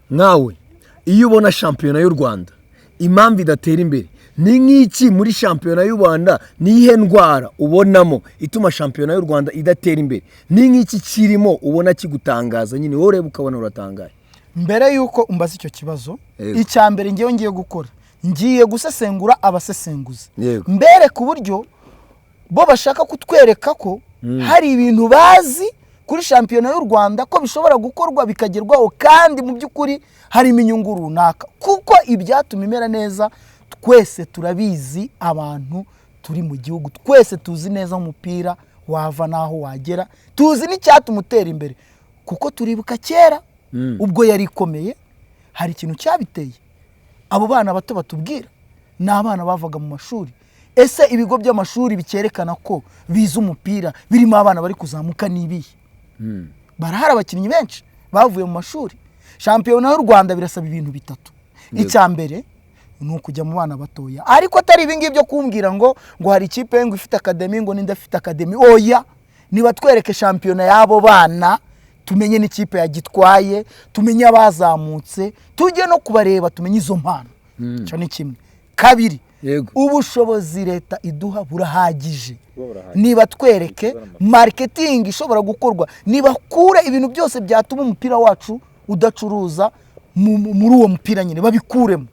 nawe iyo ubona shampiyona y'u Rwanda impamvu idatera imbere ni nk'iki muri shampiyona y'u Rwanda nihe ndwara ubonamo ituma shampiyona y'u Rwanda idatera imbere ni nk'iki kirimo ubona kigutangaza nyine wowe ureba ukabona uratangaye mbere yuko umbaza icyo kibazo icya mbere ngiye gukora ngiye gusesengura abasesenguzi mbere ku buryo bo bashaka kutwereka ko hari ibintu bazi kuri shampiyona y'u Rwanda ko bishobora gukorwa bikagerwaho kandi mu by'ukuri hari inyungu runaka kuko ibyatuma imera neza twese turabizi abantu turi mu gihugu twese tuzi neza umupira wava naho wagera tuzi n'icyatuma utera imbere kuko turibuka kera ubwo yari ikomeye hari ikintu cyabiteye abo bana bato batubwira ni abana bavaga mu mashuri ese ibigo by'amashuri bikerekana ko biza umupira birimo abana bari kuzamuka nibihe barahari abakinnyi benshi bavuye mu mashuri shampiyona y'u Rwanda birasaba ibintu bitatu icya mbere ni ukujya mu bana batoya ariko atari ibingibi byo kumbwira ngo hari ikipe ngo ifite akademi ngo n'indafite akademi oya niba twereke shampiyona y'abo bana tumenye n'ikipe yagitwaye tumenye abazamutse tujye no kubareba tumenye izo mpano cyo ni kimwe kabiri ubushobozi leta iduha burahagije niba twereke marketing ishobora gukorwa niba kure ibintu byose byatuma umupira wacu udacuruza muri uwo mupira nyine babikuremo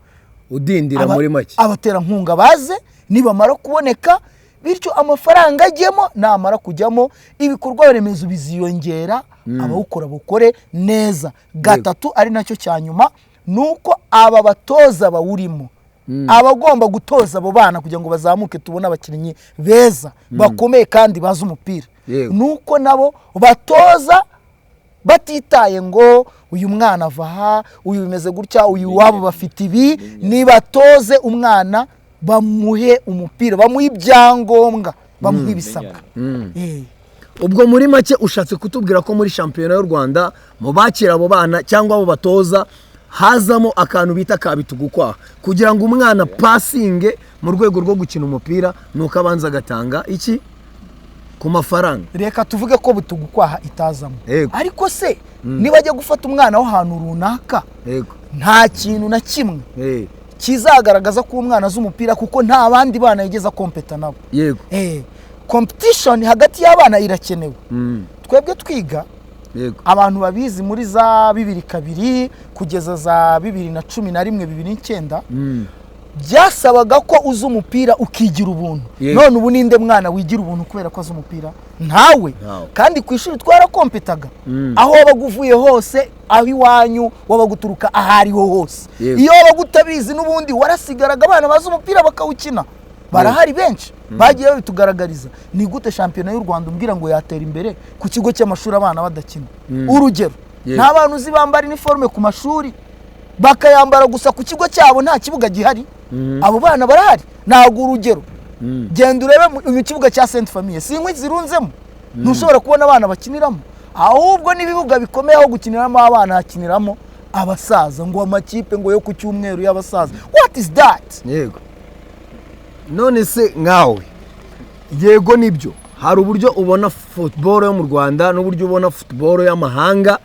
udindira muri make abatera nkunga baze nibamara kuboneka bityo amafaranga ajyemo namara kujyamo ibikorwa remezo biziyongera abawukora bukore neza gatatu ari nacyo cyanyuma nuko aba batoza bawurimo abagomba gutoza abo bana kugira ngo bazamuke tubone abakinnyi beza bakomeye kandi bazi umupira nuko nabo batoza batitaye ngo uyu mwana avaha uyu bimeze gutya uyu wabo bafite ibi nibatoze umwana bamuhe umupira bamuhe ibyangombwa bamuhe ibisabwa ubwo muri make ushatse kutubwira ko muri shampiyona y'u Rwanda mu bakira abo bana cyangwa abo batoza hazamo akantu bita kabitugukwaha kugira ngo umwana passinge mu rwego rwo gukina umupira nuko abanza agatanga iki ku mafaranga reka tuvuge ko butugukwaha itazamo ariko se niba ajya gufata umwana wo hantu runaka nta kintu na kimwe kizagaragaza ko umwana azi umupira kuko nta bandi bana yigeza kompeta nabo competition hagati y'abana irakenewe twebwe twiga abantu babizi muri za 2002 kugeza za 2011 2009 byasabaga ko uzi umupira ukigira ubuntu none ubu ninde mwana wigira ubuntu kubera ko azi umupira ntawe kandi ku ishuri twarakompetaga aho wabaguvuye hose aho iwanyu wabaguturuka ahariho hose iyo wabagutabizi n'ubundi warasigaraga abana bazi umupira bakawukina barahari benshi bagiye babitugaragariza ni gute shampiyona y'u Rwanda umbwira ngo yatera imbere ku kigo cy'amashuri abana badakina urugero nta bantu uzi bambara uniforme ku mashuri bakayambara gusa ku kigo cyabo nta kibuga gihari abo bana barahari ntago urugero genda urebe mu kibuga cya Sainte Famille sinkwi zirunzemo ntushobora kubona abana bakiniramo ahubwo n'ibibuga bikomeye aho gukiniramo abana hakiniramo abasaza ngo amakipe ngo yo ku cyumweru y'abasaza what is that none se nkawe yego nibyo hari uburyo ubona football yo mu Rwanda n'uburyo ubona football y'amahanga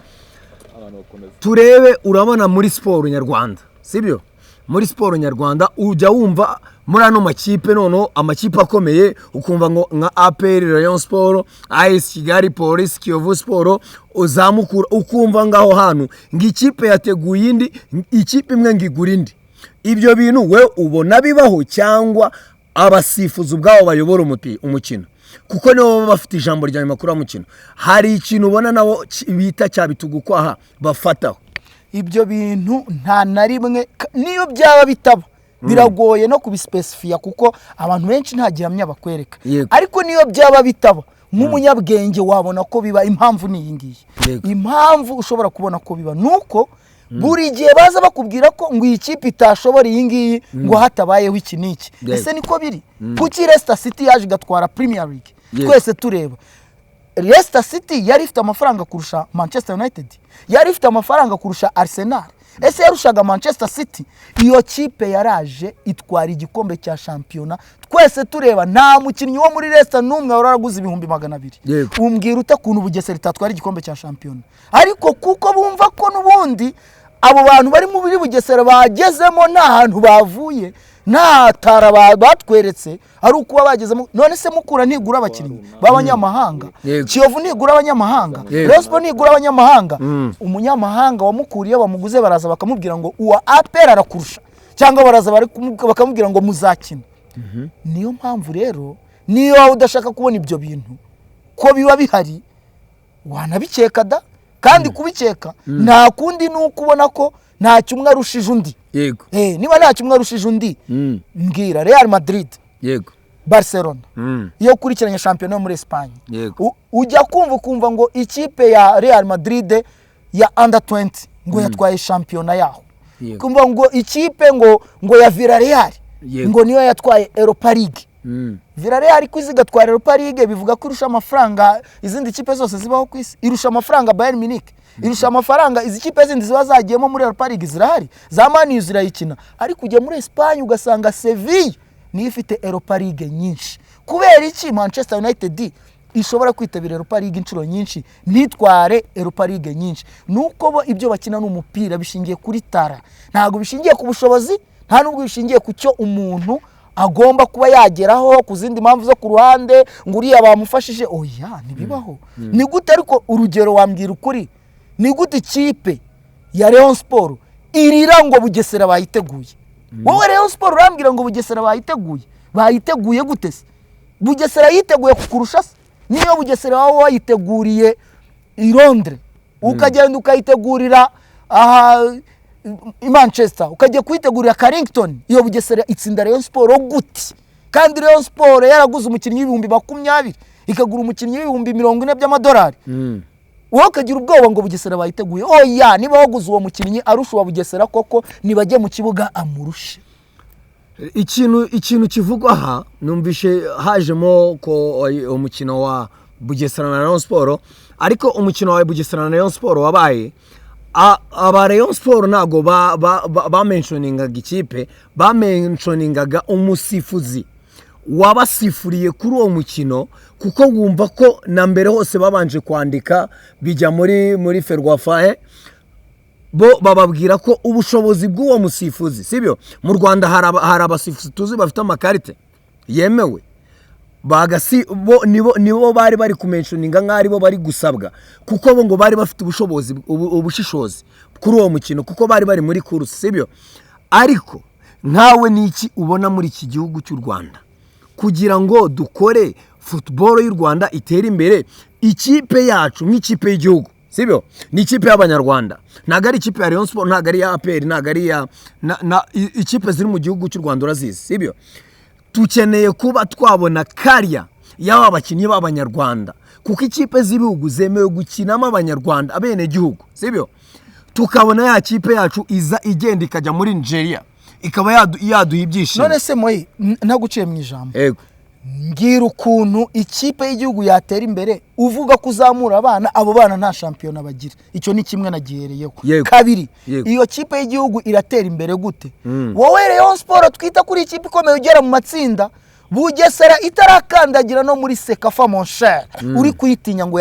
turebe urabona muri sport nyarwanda sibyo muri sport nyarwanda ujya wumva muri ano makipe noneho amakipe akomeye ukumva ngo nka APR Rayon Sport AS Kigali Police Kiyovu Sport uzamukura ukumva ngaho hano ngikipe yateguye indi ikipe imwe ngigura indi ibyo bintu we ubona bibaho cyangwa abasifuzi ubwabo bayobora umukino kuko nibo bafite ijambo rya nyuma kuri umukino hari ikintu ubona nabo bita cyabitugukwaha bafataho ibyo bintu nta na rimwe niyo byaba bitaba biragoye no kubispecifiya kuko abantu benshi nta gihamya bakwereka ariko niyo byaba bitaba nk'umunyabwenge wabona ko biba impamvu ni iyi impamvu ushobora kubona ko biba nuko buri gihe baza bakubwira ko ngo iyi kipe itashobora iyi ngiyi ngo hatabayeho iki n'iki ese niko biri kuki Leicester City yaje gatwara Premier League twese tureba Leicester City yari ifite amafaranga kurusha Manchester United yari ifite amafaranga kurusha Arsenal ese yarushaga Manchester City iyo kipe yaraje itwara igikombe cya shampiyona twese tureba nta mukinnyi wo muri Leicester numwe waraguze 200,000 umbwira utakuntu Bugesera itatwara igikombe cya shampiyona ariko kuko bumva ko nubundi abo bantu bari mu biri Bugesera bagezemo nta hantu bavuye nta tara batweretse ari ukuba bagezemo. None se Mukura ntigura abakinnyi b'abanyamahanga, Kiyovu ntigura abanyamahanga, Rayon Sports ntigura abanyamahanga. Umunyamahanga wamukuriye bamuguze baraza bakamubwira ngo uwa APR arakurusha, cyangwa baraza bakamubwira ngo muzakina. Niyo mpamvu rero niyo udashaka kubona ibyo bintu ko biba bihari wanabikeka da, kandi kubikeka nta kundi nuko ubona ko nta cyumwe arushije undi. Yego. Niba nta cyumwe arushije undi mbwira Real Madrid, yego, Barcelona iyo kurikiranye shampiyona muri Espagne, yego, ujya kumva ngo ikipe ya Real Madrid ya under 20 ngo yatwaye shampiyona yaho, kumva ngo ikipe ngo ya Villarreal ngo niyo yatwaye Europa League. Villarreal kwizigatwara Europa League bivuga ko irusha amafaranga izindi kipe zose zibaho ku isi, irusha amafaranga Bayern Munich, irusha amafaranga izi kipe zindi ziba zagiyemo muri Europa League zirahari, za Man U zirayikina. Ariko ujya muri Espagne ugasanga Sevilla niyo ifite Europa League nyinshi. Kubera iki Manchester United ishobora kwitabira Europa League inshuro nyinshi ntitware Europa League nyinshi? Nuko bo ibyo bakina n'umupira bishingiye kuri tara, ntago bishingiye ku bushobozi, nta nubwo bishingiye ku cyo umuntu agomba kuba yageraho ku zindi mpamvu zo ku ruhande ngo uriya bamufashije. Oya, ntibibaho. Ni gute ariko urugero wambwira ukuri, ni gute ikipe ya Rayon Sports irira ngo Bugesera bayiteguye? Wowe Rayon Sports urambwira ngo Bugesera bayiteguye gute se? Bugesera yiteguye kukurusha se? Niyo Bugesera wawe wayiteguriye i Londres ukagenda ukayitegurira aha i Manchester, ukajya kwitegurira Carrington, iyo Bugesera itsinda Rayon Sports gute? Kandi Rayon Sports yaraguze umukinnyi w'ibihumbi 20 ikagura umukinnyi w'ibihumbi 40 by'amadolari. Wowe ukagira ubwoba ngo Bugesera bayiteguye? Oya, niba waguze uwo mukinnyi arusha wa Bugesera koko nibajye mu kibuga amurushe. Ikintu kivugwa aha numvishe hajemo ko umukino wa Bugesera na Rayon Sports, ariko umukino wa Bugesera na Rayon Sports wabaye aba Rayon Sports ntago bamentioningaga ikipe, bamentioningaga umusifuzi wabasifuriye kuri uwo mukino, kuko wumva ko na mbere hose babanje kwandika bijya muri Ferwafa bo bababwira ko ubushobozi bw'uwo musifuzi, sibyo? Mu Rwanda hari abasifuzi tuzi bafite amakarite yemewe, nibo bari kumentioninga nk'ari bo bari gusabwa, kuko bo ngo bari bafite ubushishozi kuri uwo mukino, kuko bari muri course, sibyo? Ariko nkawe niki ubona muri iki gihugu cy'u Rwanda kugira ngo dukore football y'u Rwanda itere imbere? Ikipe yacu nk'ikipe y'igihugu, sibyo? Ni ikipe y'abanyarwanda, ntago ari ikipe ya Rayon Sports, ntago ari ya APR, ntago ari ya ikipe ziri mu gihugu cy'u Rwanda urazizi, sibyo? Tukeneye kuba twabona kariya y'aba bakinnyi b'abanyarwanda, kuko ikipe z'ibihugu zemewe gukinamo abanyarwanda abene gihugu, sibyo? Tukabona ya kipe yacu iza igenda ikajya muri Nigeria ikaba yaduha ibyishimo. None se moyi naguciye mu ijambo, yego, ngira ukuntu ikipe y'igihugu yatera imbere uvuga kuzamura abana, abo bana nta shampiyona bagira. Icyo ni kimwe nagihereyeho. Kabiri, iyo kipe y'igihugu iratera imbere gute? Wowe Rayon Sports twita kuri ikipe ikomeye ugera mu matsinda, Bugesera itarakandagira no muri Sekafa mon cher, uri kuyitinya ngo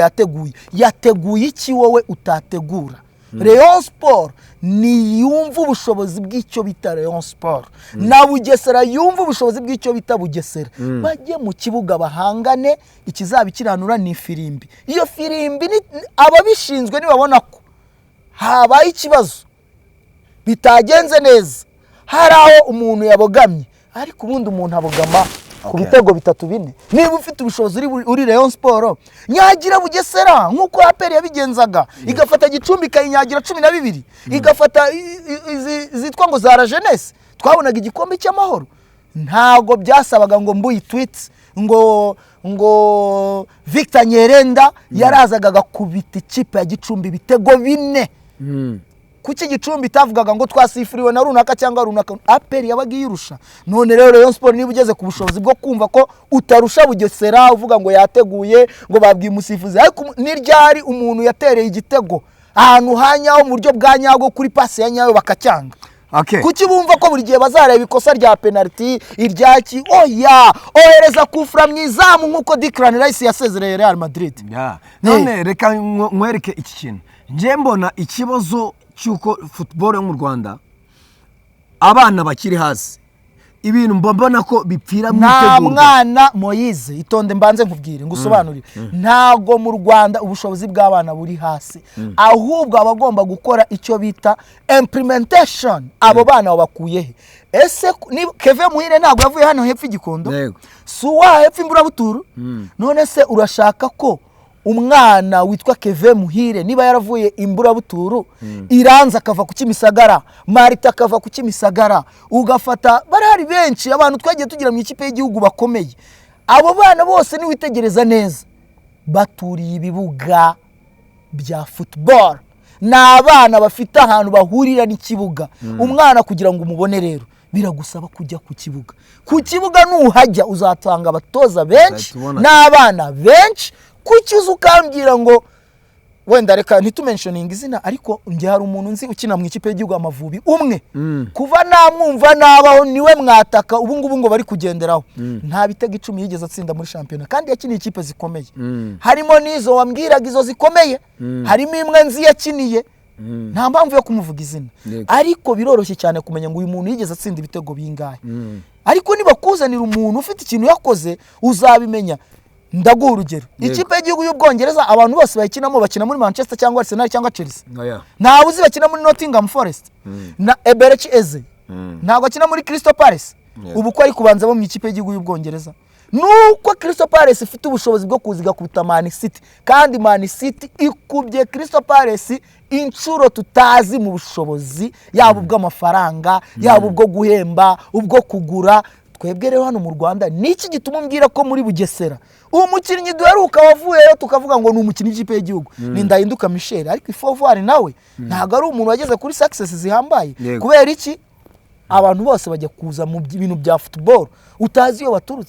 yateguye iki wowe utategura? Rayon Sports ni yumva ubushobozi bw'icyo bita Rayon Sports, na Bugesera yumva ubushobozi bw'icyo bita Bugesera. Bajye mu kibuga bahangane, ikizabikiranura ni firimbi. Iyo firimbi ababishinzwe nibabona ko habaye ikibazo bitagenze neza, hari aho umuntu yabogamye, ariko ubundi umuntu abogama ku bitego 3-4. Niba ufite ubushobozi uri Rayon Sports, nyagira Bugesera nkuko APR yabigenzaga, igafata Gicumbi kayinyagira 12, igafata zitwa ngo za la jeunesse, twabonaga igikombe cy'amahoro. Ntago byasabaga ngo mbuyi tweets ngo Victor Nyerenda yarazaga gakubita ikipe ya Gicumbi bitego 4. Kuki Gicumbi tavugaga ngo twasifuriwe na runaka cyangwa runaka? APR yabaga yirusha. None rero Rayon Sports niba ugeze ku bushobozi bwo kumva ko utarusha Bugesera, uvuga ngo yateguye, ngo babwiye umusifuzi, ariko niryari umuntu yatereye igitego ahantu hanyaho mu buryo bwa nyago kuri pass ya nyayo bakacyanga? Kuki bumva ko buri gihe bazareba ikosa rya penalty iryaki? Oya, ohereza kufura mwizamu nkuko Declan Rice yasezereye Real Madrid. None reka nkwereke iki kintu. Nje mbona ikibazo cyuko football yo mu Rwanda abana bakiri hasi ibintu mbona ko bipfira mu nta mwana Moise itonde mbanze nkubwire ngusobanurire ntago mu Rwanda ubushobozi bw'abana buri hasi ahubwo abagomba gukora icyo bita implementation abo bana babakuyehe ese ni Kevin Muhire ntago yavuye hano hepfo igikondo suwa hepfo Imburabuturu none se urashaka ko umwana witwa Kevin Muhire niba yaravuye Imburabuturu Iranza akava ku Kimisagara Marita akava ku Kimisagara ugafata barahari benshi abantu twagiye tugira mu ikipe y'igihugu bakomeye abo bana bose ni witegereza neza baturiye ibibuga bya football n'abana bafite ahantu bahurira n'ikibuga umwana kugira ngo umubone rero biragusaba kujya ku kibuga nuhajya uzatanga abatoza benshi n'abana benshi kucyuza ukambwira ngo wenda reka ntitumentioning izina ariko nge hari umuntu nzi ukina mu ikipe y'igihugu Amavubi umwe kuva namwumva nabaho niwe mwataka ubungubu ngo bari kugenderaho nta bitego 10 yigeze atsinda muri championnat kandi yakiniye ikipe zikomeye harimo nizo wambwiraga izo zikomeye harimo imwe nzi yakiniye nta mpamvu yo kumuvuga izina ariko biroroshye cyane kumenya ngo uyu muntu yigeze atsinda ibitego bingahe ariko niba kuzanira umuntu ufite ikintu yakoze uzabimenya ndaguha urugero ikipe y'igihugu y'Ubwongereza abantu bose bayikinamo bakina muri Manchester cyangwa Arsenal cyangwa Chelsea nta buzi bakina muri Nottingham Forest na Eberechi Eze ntago akina muri Crystal Palace ubu ko ari kubanza bo mu ikipe y'igihugu y'Ubwongereza nuko Crystal Palace ifite ubushobozi bwo kuziga kuruta Man City kandi Man City ikubye Crystal Palace inshuro tutazi mu bushobozi yabo bw'amafaranga yabo bwo guhemba ubwo kugura twebwe rero hano mu Rwanda niki gituma mbwira ko muri Bugesera umukinnyi duheruka wavuyeyo tukavuga ngo ni umukinnyi w'ikipe y'igihugu ni Ndahinduka Michel ariko Ifovuari nawe ntago ari umuntu wageze kuri success zihambaye kubera iki abantu bose bajya kuza mu bintu bya football utazi iyo baturutse